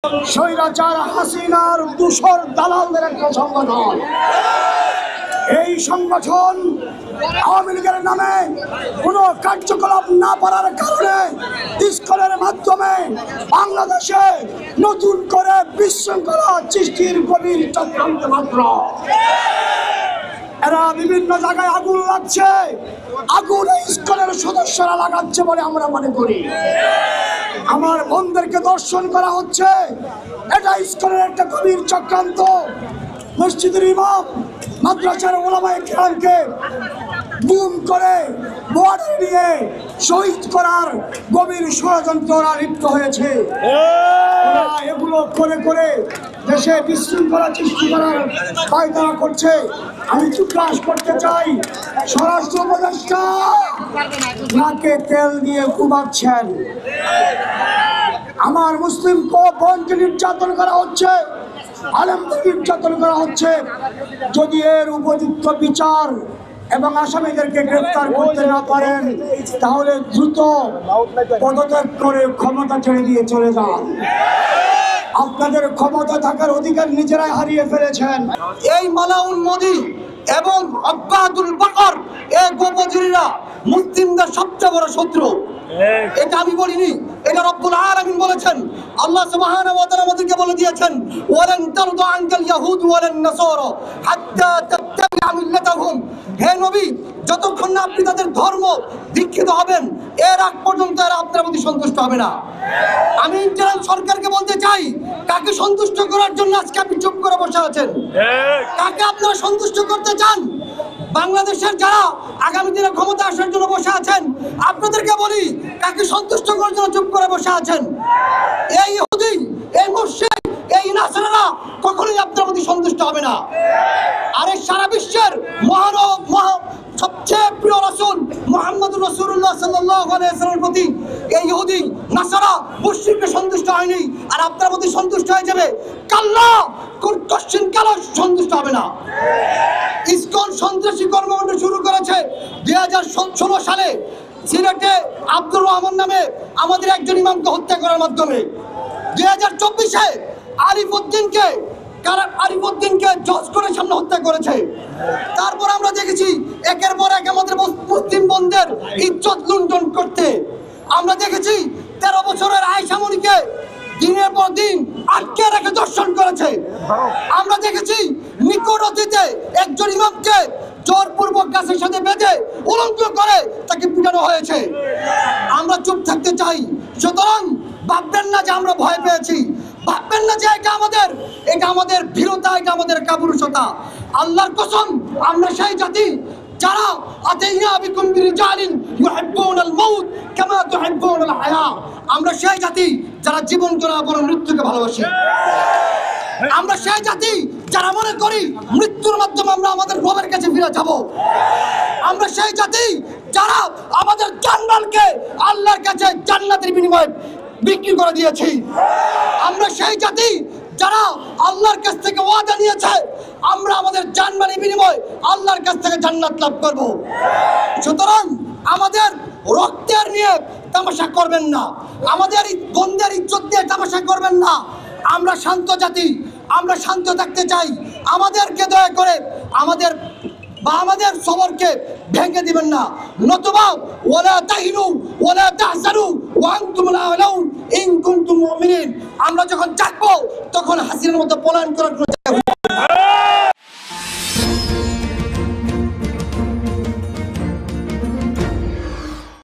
স্বৈরাচার হাসিনার দূষর দালালদের একটা সংগঠন। এই সংগঠন আওয়ামী লীগের নামে কোনো কার্যকলাপ না পারার কারণে ইসকনের মাধ্যমে বাংলাদেশে নতুন করে বিশৃঙ্খলা সৃষ্টির গভীর চক্রান্ত মাত্র। এরা বিভিন্ন জায়গায় আগুন লাগছে, আগুন ইসকনের সদস্যরা লাগাচ্ছে বলে আমরা মনে করি। আমার বোনদেরকে দর্শন করা হচ্ছে, এটা ইসকনের একটা গভীর চক্রান্ত। মসজিদের ইমাম, মাদ্রাসার ওলামায়ে কেরামকে গুম করে বর্ডার নিয়ে শহীদ করার গভীর ষড়যন্ত্ররা লিপ্ত হয়েছে। এগুলো করে করে দেশে বিশৃঙ্খলা সৃষ্টি করার পায়তারা করছে। আমি জিজ্ঞাস করতে চাই, স্বরাষ্ট্র উপদেষ্টা নাকে তেল দিয়ে ঘুমাচ্ছেন। আমার মুসলিম বোনকে নির্যাতন করা হচ্ছে, আলেমদের নির্যাতন করা হচ্ছে। যদি এর উপযুক্ত বিচার এবং আসামিদেরকে গ্রেফতার করতে না পারেন, তাহলে দ্রুত পদত্যাগ করে ক্ষমতা ছেড়ে দিয়ে চলে যান। আপনাদের ক্ষমতা থাকার অধিকার নিজেরাই হারিয়ে ফেলেছেন। এই মালাউন মোদি এবং আব্বাদুল বকর এই গোপজুরিরা মুসলিমদের সবচেয়ে বড় শত্রু। এটা আমি বলিনি, এটা রব্বুল আলামিন বলেছেন। আল্লাহ সুবহানাহু ওয়া তাআলা আমাদেরকে বলে দিয়েছেন, ওয়ালান তারদা আনকাল ইয়াহুদ ওয়ালান নাসারা হাত্তা তাত্তাবিআ মিল্লাতাহুম। হে নবী, যতক্ষণ না আপনি তাদের ধর্ম দীক্ষিত হবেন, এর আগ পর্যন্ত এরা আপনার প্রতি সন্তুষ্ট হবে না। আমি ইন্টারিম সরকারকে বলতে চাই, কাকে সন্তুষ্ট করার জন্য আজকে আপনি চুপ করে বসে আছেন? কাকে আপনারা সন্তুষ্ট করতে চান? বাংলাদেশের যারা আগামী দিনে ক্ষমতা আসার জন্য বসে আছেন, আপনাদেরকে বলি, কাকে সন্তুষ্ট করার জন্য চুপ করে বসে আছেন? এই ইহুদি, এই মুশরিক, এই নাসারারা কখনোই আপনার প্রতি সন্তুষ্ট হবে না। আরে সারা বিশ্বের সবচেয়ে প্রিয় রাসূল মুহাম্মদুর রাসূলুল্লাহ সাল্লাল্লাহু আলাইহি ওয়াসাল্লামের প্রতি এই ইহুদি নাসারা মুশরিকরা সন্তুষ্ট হয়নি, আর আপনার প্রতি সন্তুষ্ট হয়ে যাবে? কাল্লা, কোশ্চেন কালো সন্তুষ্ট হবে না। ইসকন সন্ত্রাসী কর্মকাণ্ড শুরু করেছে 2016 সালে সিলেটে আব্দুর রহমান নামে আমাদের একজন ইমামকে হত্যা করার মাধ্যমে। 2024-এ আরিফউদ্দিনকে জজ করে সামনে হত্যা করেছে। তারপর আমরা দেখেছি একের পর এক আমাদের মুসলিম বোনদের ইজ্জত লুণ্ঠন করতে। আমরা দেখেছি 13 বছরের আয়েশা মনিকে দিনের পর দিন আটকে রেখে দর্শন করেছে। আমরা দেখেছি নিকট অতীতে একজন ইমামকে জোরপূর্বক গাছের সাথে বেঁধে উলঙ্গ করে তাকে পিটানো হয়েছে। আমরা চুপ থাকতে চাই। সুতরাং ভাববেন না যে আমরা ভয় পেয়েছি, ভাববেন না যে এটা আমাদের ভীরতা, এটা আমাদের কাপুরুষতা। আল্লাহর কসম, আমরা সেই জাতি যারা আতাইনা বিকুম বিরিজালিন ইউহিব্বুনাল মাউত কামা তুহিব্বুনাল হায়া। আমরা সেই জাতি যারা জীবন করা বরং মৃত্যুকে ভালোবাসি। আমরা সেই জাতি যারা মনে করি মৃত্যুর মাধ্যমে আমরা আমাদের রবের কাছে ফিরে যাব। আমরা সেই জাতি যারা আমাদের জানমালকে আল্লাহর কাছে জান্নাতের বিনিময়ে বিক্রি করে দিয়েছি। আমরা সেই জাতি যারা আল্লাহর কাছ থেকে ওয়াদা নিয়েছে, আমরা আমাদের জানমালের বিনিময়ে আল্লাহর কাছ থেকে জান্নাত লাভ করব। সুতরাং আমাদের রক্তের নিয়ে তামাশা করবেন না, আমাদের বন্ধের ইজ্জত নিয়ে তামাশা করবেন না। আমরা শান্ত জাতি, আমরা শান্ত থাকতে চাই। আমাদেরকে দয়া করে আমাদের সবরকে ভেঙে দিবেন না। নতুবা ওয়ালা তাহিনু ওয়ালা তাহজানু ওয়া আনতুমুল আ'লাউন ইন কুনতুম মুমিনিন। আমরা যখন চাকবো তখন হাসিনার মতো পলায়ন করার